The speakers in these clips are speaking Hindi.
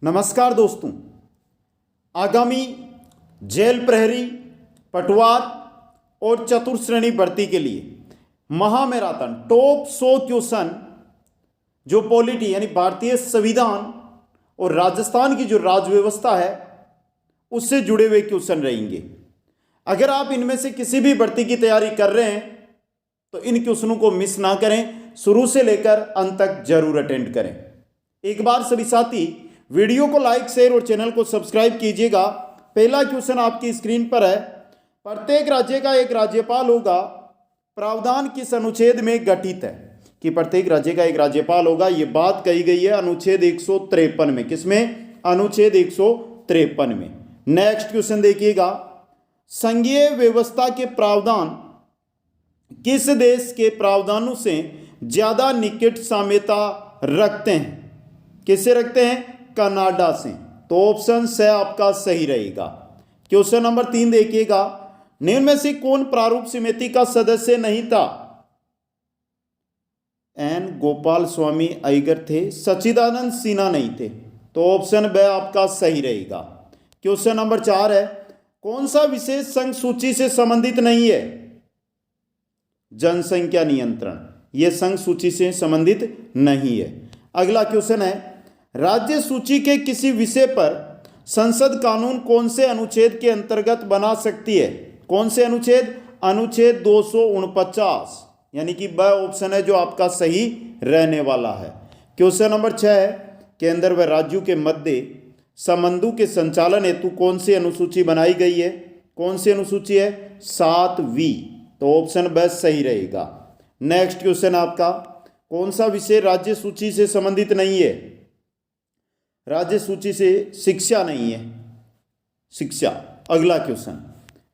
नमस्कार दोस्तों। आगामी जेल प्रहरी, पटवार और चतुर्थ श्रेणी भर्ती के लिए महामैराथन टॉप 100 क्वेश्चन जो पॉलिटी यानी भारतीय संविधान और राजस्थान की जो राज्य व्यवस्था है उससे जुड़े हुए क्वेश्चन रहेंगे। अगर आप इनमें से किसी भी भर्ती की तैयारी कर रहे हैं तो इन क्वेश्चनों को मिस ना करें, शुरू से लेकर अंत तक जरूर अटेंड करें। एक बार सभी साथी वीडियो को लाइक, शेयर और चैनल को सब्सक्राइब कीजिएगा। पहला क्वेश्चन आपकी स्क्रीन पर है। प्रत्येक राज्य का एक राज्यपाल होगा, प्रावधान किस अनुच्छेद में गठित है? कि प्रत्येक राज्य का एक राज्यपाल होगा, यह बात कही गई है अनुच्छेद 153 में। किसमें? अनुच्छेद 153 में। नेक्स्ट क्वेश्चन देखिएगा, संघीय व्यवस्था के प्रावधान किस देश के प्रावधानों से ज्यादा निकट साम्यता रखते हैं? किससे रखते हैं? कनाडा से। तो ऑप्शन से आपका सही रहेगा। क्वेश्चन नंबर 3 देखिएगा, निम्न में से कौन प्रारूप समिति का सदस्य नहीं था? एन गोपाल स्वामी अय्यर थे, सच्चिदानंद सिन्हा नहीं थे। तो ऑप्शन ब आपका सही रहेगा। क्वेश्चन नंबर 4 है, कौन सा विशेष संघ सूची से संबंधित नहीं है? जनसंख्या नियंत्रण, यह संघ सूची से संबंधित नहीं है। अगला क्वेश्चन है, राज्य सूची के किसी विषय पर संसद कानून कौन से अनुच्छेद के अंतर्गत बना सकती है? कौन से अनुच्छेद? अनुच्छेद 249, यानी कि ब ऑप्शन है जो आपका सही रहने वाला है। क्वेश्चन नंबर 6 है, केंद्र व राज्यों के मध्य संबंधों के संचालन हेतु कौन सी अनुसूची बनाई गई है? कौन सी अनुसूची है? 7वीं। तो ऑप्शन ब सही रहेगा। नेक्स्ट क्वेश्चन आपका, कौन सा विषय राज्य सूची से संबंधित नहीं है? राज्य सूची से शिक्षा नहीं है, शिक्षा। अगला क्वेश्चन,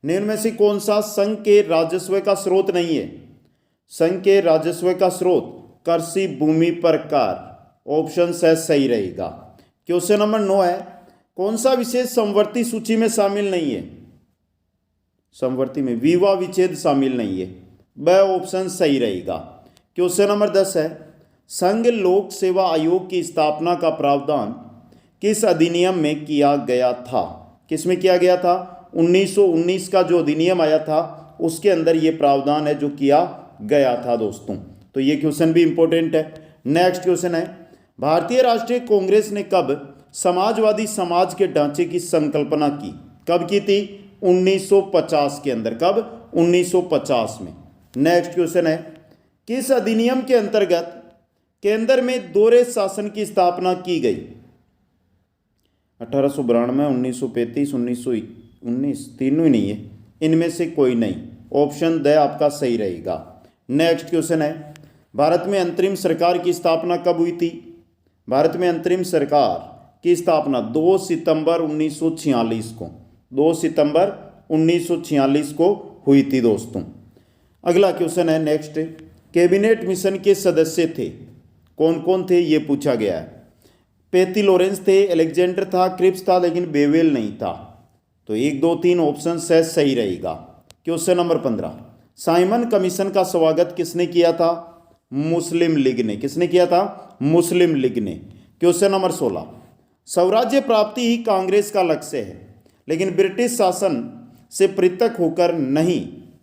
निम्न में से कौन सा संघ के राजस्व का स्रोत नहीं है? संघ के राजस्व का स्रोत कृषि भूमि पर कर। ऑप्शन से सही रहेगा। क्वेश्चन नंबर 9 है, कौन सा विषय समवर्ती सूची में शामिल नहीं है? समवर्ती में विवाह विच्छेद शामिल नहीं है। ब ऑप्शन सही रहेगा। क्वेश्चन नंबर 10 है, संघ लोक सेवा आयोग की स्थापना का प्रावधान किस अधिनियम में किया गया था? किस में किया गया था? 1919 का जो अधिनियम आया था उसके अंदर ये प्रावधान है जो किया गया था दोस्तों। तो ये क्वेश्चन भी इंपॉर्टेंट है। नेक्स्ट क्वेश्चन है, भारतीय राष्ट्रीय कांग्रेस ने कब समाजवादी समाज के ढांचे की संकल्पना की? कब की थी? 1950 के अंदर। कब? 1950 में। नेक्स्ट क्वेश्चन है, किस अधिनियम के अंतर्गत केंद्र में दोहरे शासन की स्थापना की गई? 1892, 1935, 1919, तीनों ही नहीं है, इनमें से कोई नहीं। ऑप्शन द आपका सही रहेगा। नेक्स्ट क्वेश्चन है, भारत में अंतरिम सरकार की स्थापना कब हुई थी? भारत में अंतरिम सरकार की स्थापना 2 सितंबर 1946 को, 2 सितंबर 1946 को हुई थी दोस्तों। अगला क्वेश्चन है नेक्स्ट, कैबिनेट मिशन के सदस्य थे, कौन कौन थे ये पूछा गया है। पेती लॉरेंस थे, अलेक्जेंडर था, क्रिप्स था, लेकिन बेवेल नहीं था। तो 1, 2, 3 ऑप्शन से सही रहेगा। क्वेश्चन नंबर 15, साइमन कमीशन का स्वागत किसने किया था? मुस्लिम लीग ने। किसने किया था? मुस्लिम लीग ने। क्वेश्चन नंबर 16, स्वराज्य प्राप्ति ही कांग्रेस का लक्ष्य है लेकिन ब्रिटिश शासन से पृथक होकर नहीं,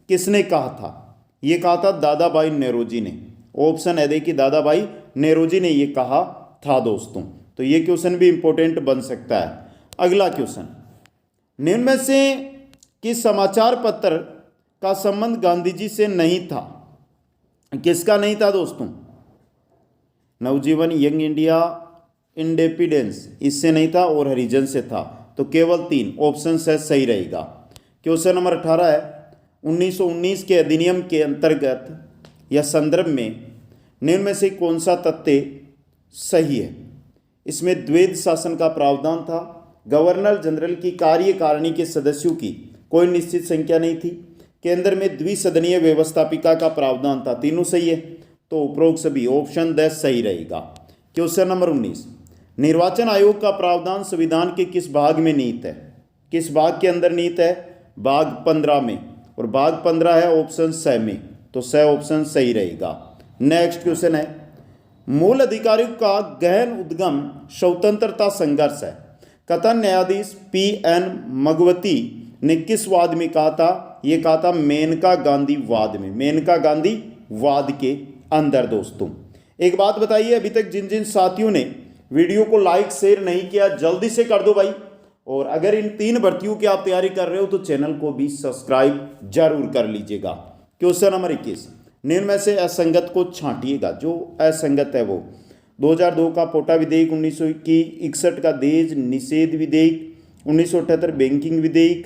किसने कहा था? ये कहा था दादा भाई नेहरूजी ने। ऑप्शन है देखिए, दादा भाई नेहरूजी ने ये कहा था दोस्तों। तो ये क्वेश्चन भी इंपॉर्टेंट बन सकता है। अगला क्वेश्चन, निम्न में से किस समाचार पत्र का संबंध गांधी जी से नहीं था? किसका नहीं था दोस्तों? नवजीवन, यंग इंडिया, इंडिपेंडेंस, इससे नहीं था और हरिजन से था। तो केवल 3 ऑप्शन से सही रहेगा। क्वेश्चन नंबर 18 है, 1919 के अधिनियम के अंतर्गत या संदर्भ में निम्न में से कौन सा तथ्य सही है? इसमें द्वैध शासन का प्रावधान था, गवर्नर जनरल की कार्यकारिणी के सदस्यों की कोई निश्चित संख्या नहीं थी, केंद्र में द्विसदनीय व्यवस्थापिका का प्रावधान था। तीनों सही है। तो उपरोक्त सभी ऑप्शन द सही रहेगा। क्वेश्चन नंबर 19, निर्वाचन आयोग का प्रावधान संविधान के किस भाग में निहित है? किस भाग के अंदर निहित है? भाग 15 में, और भाग 15 है ऑप्शन स में। तो स ऑप्शन सही रहेगा। नेक्स्ट क्वेश्चन है, मूल अधिकारियों का गहन उद्गम स्वतंत्रता संघर्ष है। कथन न्यायाधीश PN मगवती ने किस वाद में कहा था? ये कहा था मेनका गांधी वाद में, मेनका गांधी वाद के अंदर। दोस्तों एक बात बताइए, अभी तक जिन जिन साथियों ने वीडियो को लाइक शेयर नहीं किया जल्दी से कर दो भाई, और अगर इन 3 भर्तियों की आप तैयारी कर रहे हो तो चैनल को भी सब्सक्राइब जरूर कर लीजिएगा। क्वेश्चन नंबर 21, निम्न में से असंगत को छांटिएगा। जो असंगत है वो 2002 का पोटा विधेयक, 1961 का दहेज निषेध विधेयक, 1978 बैंकिंग विधेयक,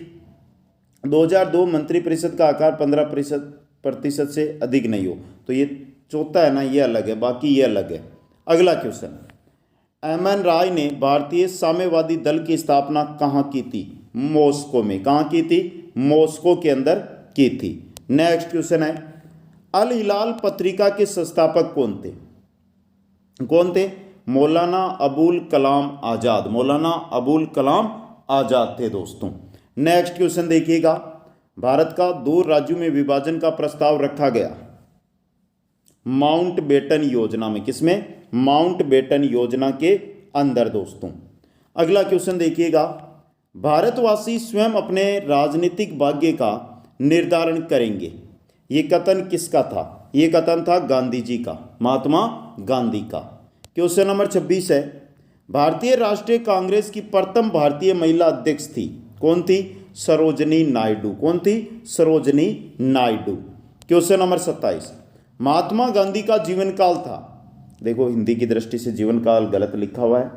2002 मंत्रिपरिषद का आकार 15% से अधिक नहीं हो। तो ये चौथा है ना, ये अलग है, बाकी ये अलग है। अगला क्वेश्चन, MN राय ने भारतीय साम्यवादी दल की स्थापना कहाँ की थी? मॉस्को में। कहाँ की थी? मॉस्को के अंदर की थी। नेक्स्ट क्वेश्चन है, अल हिलाल पत्रिका के संस्थापक कौन थे? कौन थे? मौलाना अबुल कलाम आज़ाद। मौलाना अबुल कलाम आज़ाद थे दोस्तों। नेक्स्ट क्वेश्चन देखिएगा, भारत का 2 राज्यों में विभाजन का प्रस्ताव रखा गया माउंट बेटन योजना में। किसमें? माउंट बेटन योजना के अंदर दोस्तों। अगला क्वेश्चन देखिएगा, भारतवासी स्वयं अपने राजनीतिक भाग्य का निर्धारण करेंगे। ये कथन किसका था? ये कथन था गांधी जी का, महात्मा गांधी का। क्वेश्चन नंबर 26 है, भारतीय राष्ट्रीय कांग्रेस की प्रथम भारतीय महिला अध्यक्ष थी। कौन थी? सरोजनी नायडू। कौन थी? सरोजनी नायडू। क्वेश्चन नंबर 27, महात्मा गांधी का जीवन काल था। देखो हिंदी की दृष्टि से जीवन काल गलत लिखा हुआ है,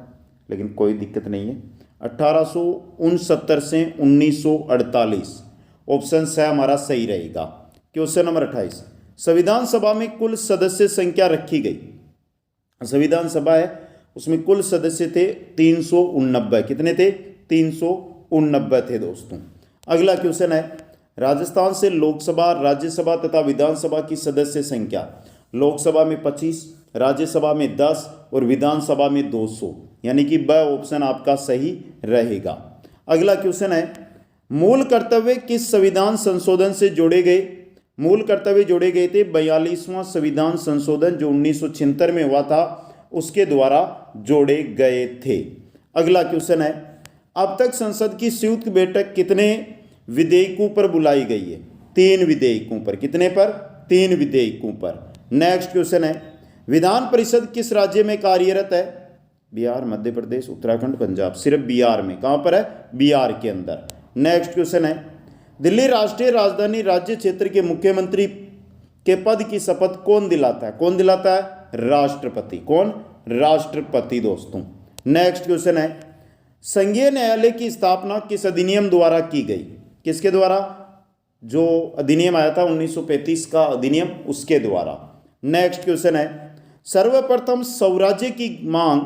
लेकिन कोई दिक्कत नहीं है। 1869 से 1948, ऑप्शन से हमारा सही रहेगा। क्वेश्चन नंबर 28, संविधान सभा में कुल सदस्य संख्या रखी गई। संविधान सभा है उसमें कुल सदस्य थे 389। कितने थे? 389 थे दोस्तों। अगला क्वेश्चन है, राजस्थान से लोकसभा, राज्यसभा तथा विधानसभा की सदस्य संख्या। लोकसभा में 25, राज्यसभा में 10 और विधानसभा में 200, यानी कि ब ऑप्शन आपका सही रहेगा। अगला क्वेश्चन है, मूल कर्तव्य किस संविधान संशोधन से जोड़े गए? मूल कर्तव्य जोड़े गए थे 42वां संविधान संशोधन जो 1976 में हुआ था, उसके द्वारा जोड़े गए थे। अगला क्वेश्चन है, अब तक संसद की संयुक्त बैठक कितने विधेयकों पर बुलाई गई है? 3 विधेयकों पर। कितने पर? 3 विधेयकों पर। नेक्स्ट क्वेश्चन है, विधान परिषद किस राज्य में कार्यरत है? बिहार, मध्य प्रदेश, उत्तराखंड, पंजाब। सिर्फ बिहार में। कहां पर है? बिहार के अंदर। नेक्स्ट क्वेश्चन है, दिल्ली राष्ट्रीय राजधानी राज्य क्षेत्र के मुख्यमंत्री के पद की शपथ कौन दिलाता है? कौन दिलाता है? राष्ट्रपति। कौन? राष्ट्रपति दोस्तों। नेक्स्ट क्वेश्चन है, संघीय न्यायालय की स्थापना किस अधिनियम द्वारा की गई? किसके द्वारा? जो अधिनियम आया था 1935 का अधिनियम, उसके द्वारा। नेक्स्ट क्वेश्चन है, सर्वप्रथम स्वराज्य की मांग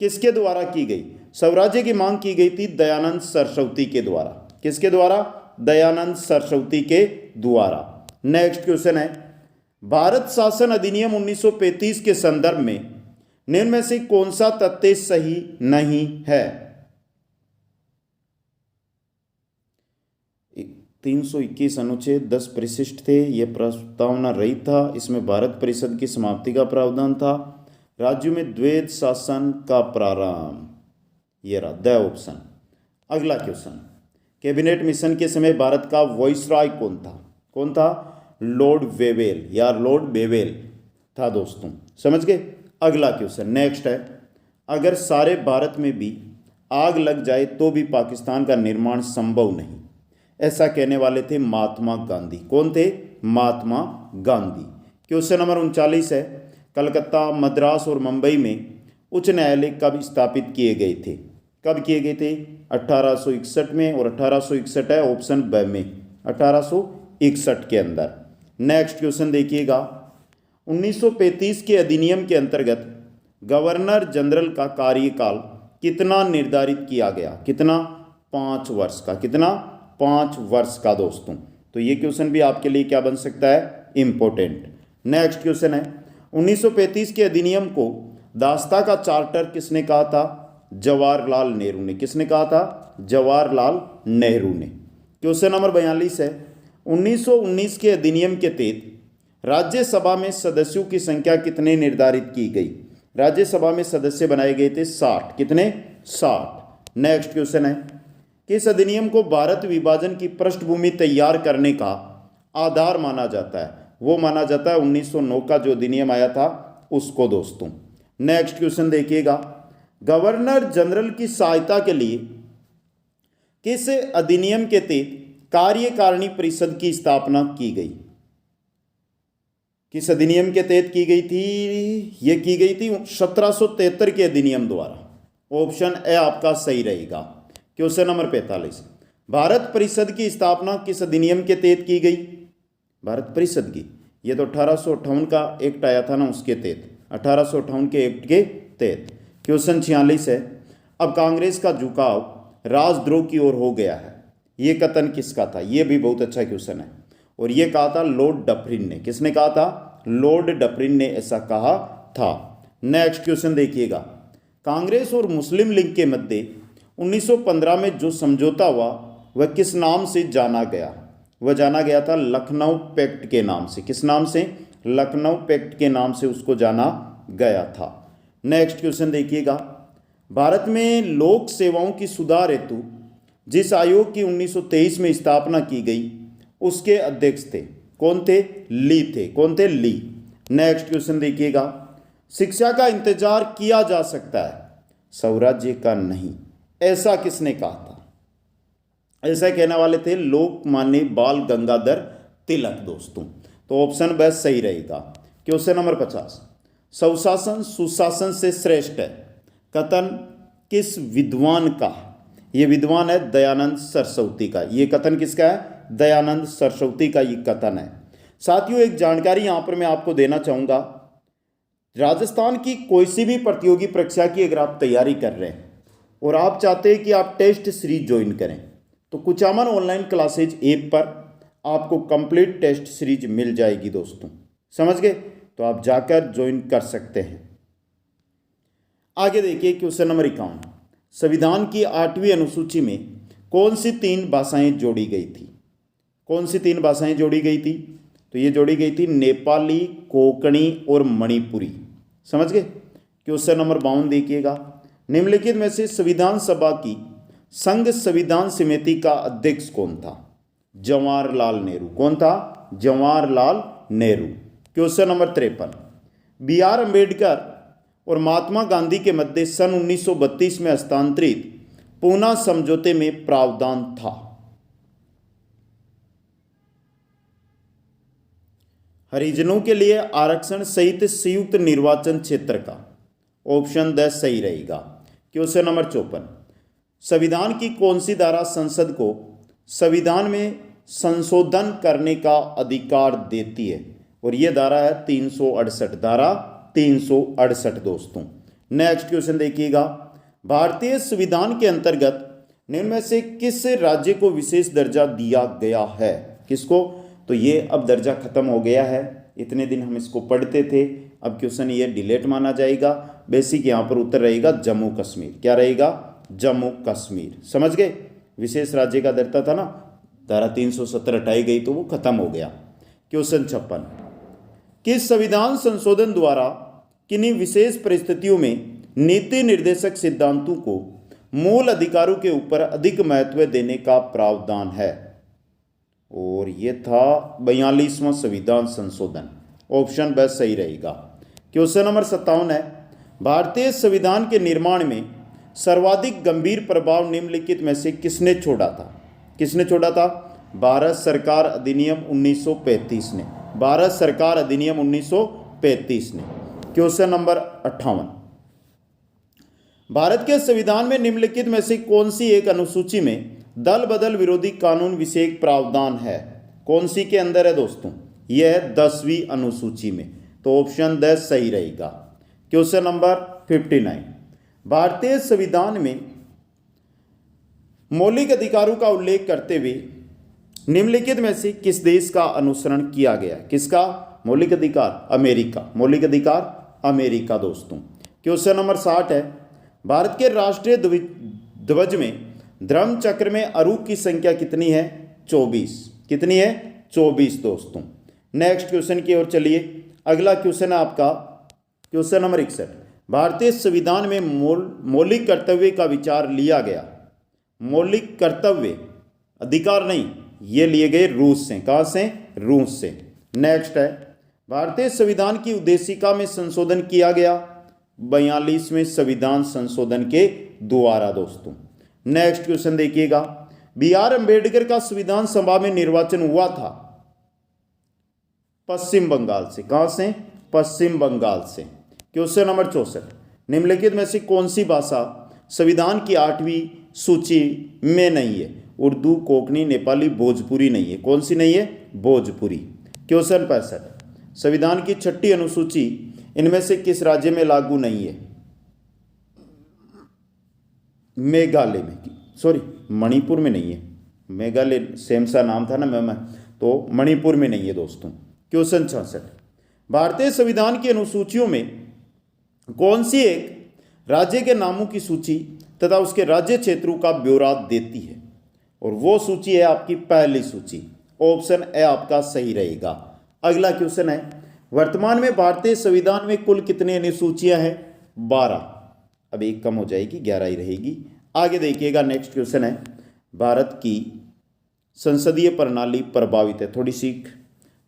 किसके द्वारा की गई? स्वराज्य की मांग की गई थी दयानंद सरस्वती के द्वारा। किसके द्वारा? दयानंद सरस्वती के द्वारा। नेक्स्ट क्वेश्चन है, भारत शासन अधिनियम 1935 के संदर्भ में निम्न में से कौन सा तथ्य सही नहीं है? 321 अनुच्छेद 10 परिशिष्ट थे, यह प्रस्तावना रहित था। इसमें भारत परिषद की समाप्ति का प्रावधान था। राज्यों में द्वैध शासन का प्रारंभ, ये रहा द ऑप्शन। अगला क्वेश्चन, कैबिनेट मिशन के समय भारत का वाइसरॉय कौन था? कौन था? लॉर्ड वेवेल या लॉर्ड बेवेल था दोस्तों। समझ गए? अगला क्वेश्चन नेक्स्ट है, अगर सारे भारत में भी आग लग जाए तो भी पाकिस्तान का निर्माण संभव नहीं, ऐसा कहने वाले थे महात्मा गांधी। कौन थे? महात्मा गांधी। क्वेश्चन नंबर 39 है, कलकत्ता, मद्रास और मुंबई में उच्च न्यायालय कब स्थापित किए गए थे? कब किए गए थे? 1861 में, और 1861 है ऑप्शन ब में, 1861 के अंदर। नेक्स्ट क्वेश्चन देखिएगा, 1935 के अधिनियम के अंतर्गत गवर्नर जनरल का कार्यकाल कितना निर्धारित किया गया? कितना? 5 वर्ष का। कितना? 5 वर्ष का दोस्तों। तो ये क्वेश्चन भी आपके लिए क्या बन सकता है? इंपॉर्टेंट। नेक्स्ट क्वेश्चन है, 1935 के अधिनियम को दास्ता का चार्टर किसने कहा था? जवाहरलाल नेहरू ने। किसने कहा था? जवाहरलाल नेहरू ने। क्वेश्चन नंबर 42 है, 1919 के अधिनियम के तहत राज्यसभा में सदस्यों की संख्या कितने निर्धारित की गई? राज्यसभा में सदस्य बनाए गए थे 60। कितने? 60। नेक्स्ट क्वेश्चन है, किस अधिनियम को भारत विभाजन की पृष्ठभूमि तैयार करने का आधार माना जाता है? वो माना जाता है 1909 का जो अधिनियम आया था उसको दोस्तों। नेक्स्ट क्वेश्चन देखिएगा, गवर्नर जनरल की सहायता के लिए किस अधिनियम के तहत कार्यकारिणी परिषद की स्थापना की गई? किस अधिनियम के तहत की गई थी? यह की गई थी 1773 के अधिनियम द्वारा। ऑप्शन ए आपका सही रहेगा। क्वेश्चन नंबर 45, भारत परिषद की स्थापना किस अधिनियम के तहत की गई? भारत परिषद की, ये तो 1858 का एक्ट आया था ना, उसके तहत, 1858 के एक्ट के तहत। क्वेश्चन 46 है, अब कांग्रेस का झुकाव राजद्रोह की ओर हो गया है, ये कथन किसका था? ये भी बहुत अच्छा क्वेश्चन है, और ये कहा था लॉर्ड डफरिन ने। किसने कहा था? लॉर्ड डफरिन ने ऐसा कहा था। नेक्स्ट क्वेश्चन देखिएगा, कांग्रेस और मुस्लिम लीग के मध्य 1915 में जो समझौता हुआ वह किस नाम से जाना गया? वह जाना गया था लखनऊ पैक्ट के नाम से। किस नाम से? लखनऊ पैक्ट के नाम से उसको जाना गया था। नेक्स्ट क्वेश्चन देखिएगा, भारत में लोक सेवाओं की सुधार हेतु जिस आयोग की 1923 में स्थापना की गई उसके अध्यक्ष थे कौन थे? ली थे। कौन थे? ली। नेक्स्ट क्वेश्चन देखिएगा, शिक्षा का इंतजार किया जा सकता है, स्वराज्य का नहीं, ऐसा किसने कहा था? ऐसा कहने वाले थे लोकमान्य बाल गंगाधर तिलक दोस्तों। तो ऑप्शन बस सही रहेगा। क्वेश्चन नंबर 50, स्वशासन सुशासन से श्रेष्ठ है, कथन किस विद्वान का? ये विद्वान है दयानंद सरस्वती का। ये कथन किसका है? दयानंद सरस्वती का ये कथन है। साथियों, एक जानकारी यहां पर मैं आपको देना चाहूंगा, राजस्थान की कोई सी भी प्रतियोगी परीक्षा की अगर आप तैयारी कर रहे हैं और आप चाहते हैं कि आप टेस्ट सीरीज ज्वाइन करें, तो कुचामन ऑनलाइन क्लासेज ऐप पर आपको कंप्लीट टेस्ट सीरीज मिल जाएगी दोस्तों। समझ गए? तो आप जाकर ज्वाइन कर सकते हैं। आगे देखिए क्वेश्चन नंबर 51, संविधान की 8वीं अनुसूची में कौन सी 3 भाषाएं जोड़ी गई थी? कौन सी 3 भाषाएं जोड़ी गई थी? तो ये जोड़ी गई थी नेपाली, कोंकणी और मणिपुरी। समझ गए? क्वेश्चन नंबर 52 देखिएगा, निम्नलिखित में से संविधान सभा की संघ संविधान समिति का अध्यक्ष कौन था? जवाहरलाल नेहरू। कौन था? Jawaharlal Nehru. Question number 53, B are Ambedkar और महात्मा गांधी के मध्य सन 1932 में हस्तांतरित पूना समझौते में प्रावधान था। हरिजनों के लिए आरक्षण सहित संयुक्त निर्वाचन क्षेत्र का। ऑप्शन द सही रहेगा। क्वेश्चन नंबर 54, संविधान की कौन सी धारा संसद को संविधान में संशोधन करने का अधिकार देती है? और यह धारा है 368, धारा 368 दोस्तों। नेक्स्ट क्वेश्चन देखिएगा, भारतीय संविधान के अंतर्गत निम्न में से किस राज्य को विशेष दर्जा दिया गया है? किसको? तो ये अब दर्जा खत्म हो गया है, इतने दिन हम इसको पढ़ते थे, अब क्वेश्चन ये डिलेट माना जाएगा। बेसिक यहाँ पर उत्तर रहेगा जम्मू कश्मीर। क्या रहेगा? जम्मू कश्मीर। समझ गए? विशेष राज्य का दर्जा था ना, धारा 370 हटाई गई तो वो खत्म हो गया। क्वेश्चन 56, किस संविधान संशोधन द्वारा किन्हीं विशेष परिस्थितियों में नीति निर्देशक सिद्धांतों को मूल अधिकारों के ऊपर अधिक महत्व देने का प्रावधान है? और ये था 42वां संविधान संशोधन। ऑप्शन बस सही रहेगा। क्वेश्चन नंबर 57 है, भारतीय संविधान के निर्माण में सर्वाधिक गंभीर प्रभाव निम्नलिखित में से किसने छोड़ा था? किसने छोड़ा था? भारत सरकार अधिनियम 1935 ने। भारत सरकार अधिनियम 1935 ने। क्वेश्चन नंबर 58, भारत के संविधान में निम्नलिखित में से कौन सी एक अनुसूची में दल बदल विरोधी कानून विषयक प्रावधान है? कौन सी के अंदर है दोस्तों? यह है 10वीं अनुसूची में। तो ऑप्शन 10 सही रहेगा। क्वेश्चन नंबर 59, भारतीय संविधान में मौलिक अधिकारों का उल्लेख करते हुए निम्नलिखित में से किस देश का अनुसरण किया गया? किसका? मौलिक अधिकार अमेरिका। मौलिक अधिकार अमेरिका दोस्तों। क्वेश्चन नंबर 60 है, भारत के राष्ट्रीय ध्वज में धर्म चक्र में अरूप की संख्या कितनी है? 24। कितनी है? 24 दोस्तों। नेक्स्ट क्वेश्चन की ओर चलिए। अगला क्वेश्चन है आपका क्वेश्चन नंबर 61। भारतीय संविधान में मौलिक कर्तव्य का विचार लिया गया। मौलिक कर्तव्य, अधिकार नहीं, ये लिए गए रूस से। कहाँ से? रूस से। नेक्स्ट है भारतीय संविधान की उद्देशिका में संशोधन किया गया 42वें संविधान संशोधन के द्वारा दोस्तों। नेक्स्ट क्वेश्चन देखिएगा, बी.आर. अम्बेडकर का संविधान सभा में निर्वाचन हुआ था पश्चिम बंगाल से। कहां से? पश्चिम बंगाल से। क्वेश्चन नंबर 64, निम्नलिखित में से कौन सी भाषा संविधान की 8वीं सूची में नहीं है? उर्दू, कोंकणी, नेपाली, भोजपुरी नहीं है। कौन सी नहीं है? भोजपुरी। क्वेश्चन 65, संविधान की 6ठी अनुसूची इनमें से किस राज्य में लागू नहीं है? मेघालय में, सॉरी मणिपुर में नहीं है। मेघालय सेम सा नाम था ना मैं, तो मणिपुर में नहीं है दोस्तों। क्वेश्चन 66, भारतीय संविधान की अनुसूचियों में कौन सी एक राज्य के नामों की सूची तथा उसके राज्य क्षेत्रों का ब्यौरा देती है? और वो सूची है आपकी पहली सूची। ऑप्शन ए आपका सही रहेगा। अगला क्वेश्चन है, वर्तमान में भारतीय संविधान में कुल कितनी अनुसूचियां हैं? 12। अब एक कम हो जाएगी, 11 ही रहेगी। आगे देखिएगा, नेक्स्ट क्वेश्चन है, भारत की संसदीय प्रणाली प्रभावित है। थोड़ी सी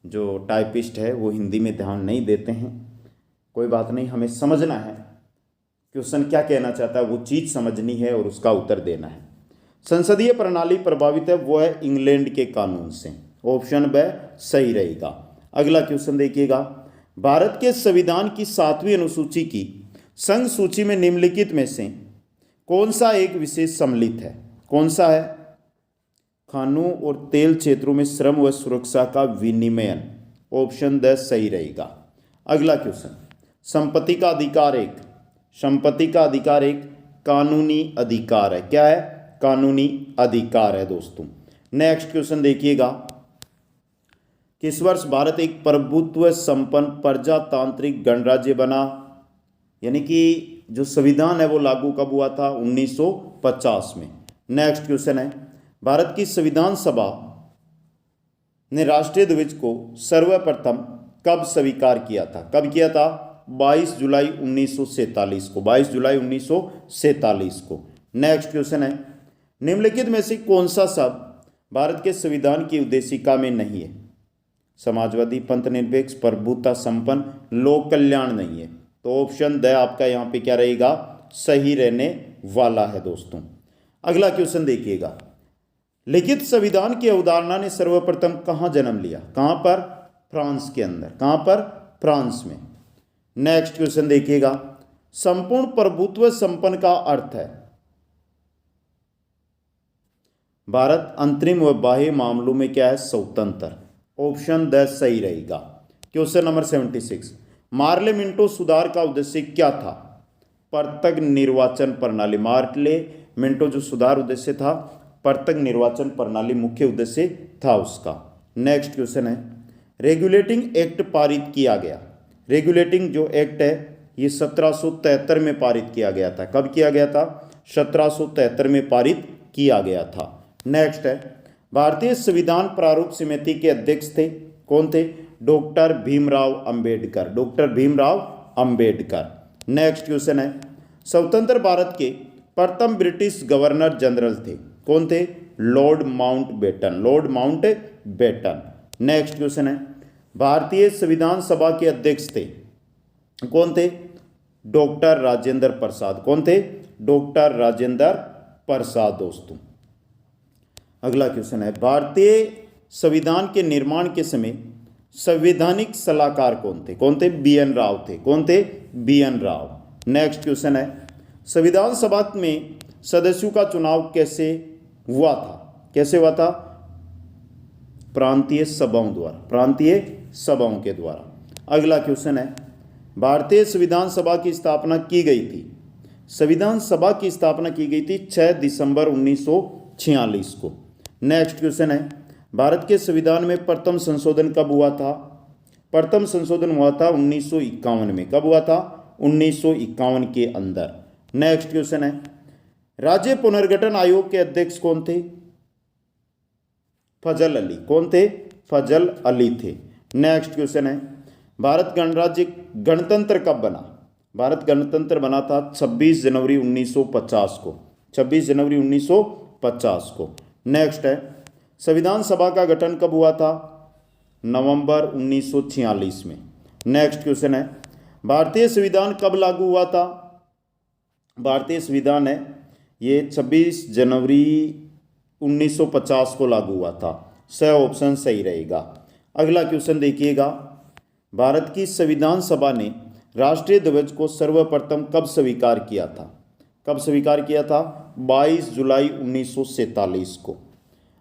जो टाइपिस्ट है वो हिंदी में ध्यान नहीं देते हैं, कोई बात नहीं, हमें समझना है क्वेश्चन क्या कहना चाहता है, वो चीज़ समझनी है और उसका उत्तर देना है। संसदीय प्रणाली प्रभावित है, वो है इंग्लैंड के कानून से। ऑप्शन बी सही रहेगा। अगला क्वेश्चन देखिएगा, भारत के संविधान की 7वीं अनुसूची की संघ सूची में निम्नलिखित में से कौन सा एक विशेष सम्मिलित है? कौन सा है? खानों और तेल क्षेत्रों में श्रम व सुरक्षा का विनिमयन। ऑप्शन द सही रहेगा। अगला क्वेश्चन, संपत्ति का अधिकार एक, संपत्ति का अधिकार एक कानूनी अधिकार है। क्या है? कानूनी अधिकार है दोस्तों। नेक्स्ट क्वेश्चन देखिएगा, किस वर्ष भारत एक प्रभुत्व संपन्न प्रजातांत्रिक गणराज्य बना? यानी कि जो संविधान है वो लागू कब हुआ था? 1950 में। नेक्स्ट क्वेश्चन है, भारत की संविधान सभा ने राष्ट्रीय ध्वज को सर्वप्रथम कब स्वीकार किया था? कब किया था? 22 जुलाई 1947 को। 22 जुलाई 1947 को। नेक्स्ट क्वेश्चन है, निम्नलिखित में से कौन सा शब्द भारत के संविधान की उद्देशिका में नहीं है? समाजवादी, पंथ निरपेक्ष, प्रभुता संपन्न, लोक कल्याण नहीं है। तो ऑप्शन द आपका यहाँ पे क्या रहेगा? सही रहने वाला है दोस्तों। अगला क्वेश्चन देखिएगा, लिखित संविधान की अवधारणा ने सर्वप्रथम कहाँ जन्म लिया? कहाँ पर? फ्रांस के अंदर। कहाँ पर? फ्रांस में। नेक्स्ट क्वेश्चन देखिएगा, संपूर्ण प्रभुत्व संपन्न का अर्थ है? भारत अंतरिम व बाह्य मामलों में क्या है? स्वतंत्र। ऑप्शन द सही रहेगा। क्वेश्चन नंबर 76, मार्ले मिंटो सुधार का उद्देश्य क्या था? प्रत्यक्ष निर्वाचन प्रणाली। मार्ले मिंटो जो सुधार उद्देश्य था, प्रत्यक्ष निर्वाचन प्रणाली मुख्य उद्देश्य था उसका। नेक्स्ट क्वेश्चन है, रेगुलेटिंग एक्ट पारित किया गया। रेगुलेटिंग जो एक्ट है ये 1773 में पारित किया गया था। कब किया गया था? 1773 में पारित किया गया था। नेक्स्ट है, भारतीय संविधान प्रारूप समिति के अध्यक्ष थे। कौन थे? Doctor Bhimrao Ambedkar. Doctor Bhimrao Ambedkar. Next question है, स्वतंत्र भारत के प्रथम ब्रिटिश गवर्नर जनरल थे। कौन थे? Lord Mountbatten. Lord Mountbatten. Next question है, भारतीय संविधान सभा के अध्यक्ष थे। कौन थे? डॉक्टर राजेंद्र प्रसाद। कौन थे? डॉक्टर राजेंद्र प्रसाद दोस्तों। अगला क्वेश्चन है, भारतीय संविधान के निर्माण के समय संवैधानिक सलाहकार कौन थे? कौन थे? बी.एन. राव थे। कौन थे? बी.एन. राव। नेक्स्ट क्वेश्चन है, संविधान सभा में सदस्यों का चुनाव कैसे हुआ था? कैसे हुआ था? प्रांतीय सभाओं द्वारा। प्रांतीय सभाओं के द्वारा। अगला क्वेश्चन है, भारतीय संविधान सभा की स्थापना की गई थी। संविधान सभा की स्थापना की गई थी 6 दिसंबर 1946 को। नेक्स्ट क्वेश्चन है, भारत के संविधान में प्रथम संशोधन कब हुआ था? प्रथम संशोधन हुआ था 1951 में। कब हुआ था? 1951 के अंदर। नेक्स्ट क्वेश्चन है, राज्य पुनर्गठन आयोग के अध्यक्ष कौन थे? फजल अली। कौन थे? फजल अली थे। नेक्स्ट क्वेश्चन है, भारत गणराज्य गणतंत्र कब बना? भारत गणतंत्र बना था 26 जनवरी 1950 को, 26 जनवरी 1950 को। नेक्स्ट है, संविधान सभा का गठन कब हुआ था? नवंबर 1946 में। नेक्स्ट क्वेश्चन है, भारतीय संविधान कब लागू हुआ था? भारतीय संविधान है ये 26 जनवरी 1950 को लागू हुआ था। स ऑप्शन सही रहेगा। अगला क्वेश्चन देखिएगा, भारत की संविधान सभा ने राष्ट्रीय ध्वज को सर्वप्रथम कब स्वीकार किया था? कब स्वीकार किया था? 22 जुलाई 1947 को।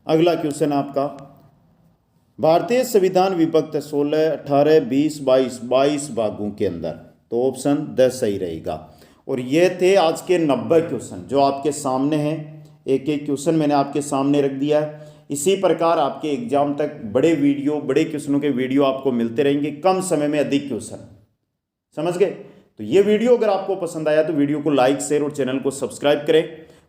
अगला क्वेश्चन है आपका, भारतीय संविधान विभक्त 16, 18, 20, 22 भागों के अंदर, तो ऑप्शन द सही रहेगा। और ये थे आज के 90 क्वेश्चन जो आपके सामने हैं। एक एक क्वेश्चन मैंने आपके सामने रख दिया है। इसी प्रकार आपके एग्जाम तक बड़े क्वेश्चनों के वीडियो आपको मिलते रहेंगे, कम समय में अधिक क्वेश्चन। समझ गए? तो ये वीडियो अगर आपको पसंद आया तो वीडियो को लाइक, शेयर और चैनल को सब्सक्राइब करें।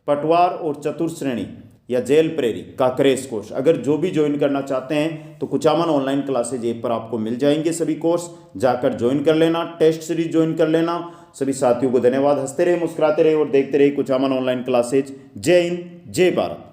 पटवार और चतुर्थ श्रेणी या जेल प्रेरी का क्रैश कोर्स अगर जो भी ज्वाइन करना चाहते हैं तो कुचामन ऑनलाइन क्लासेज ऐप पर आपको मिल जाएंगे सभी कोर्स, जाकर ज्वाइन कर लेना, टेस्ट सीरीज ज्वाइन कर लेना। सभी साथियों को धन्यवाद। हंसते रहे, मुस्कुराते रहे और देखते रहे कुचामन ऑनलाइन क्लासेज। जय हिंद, जय भारत।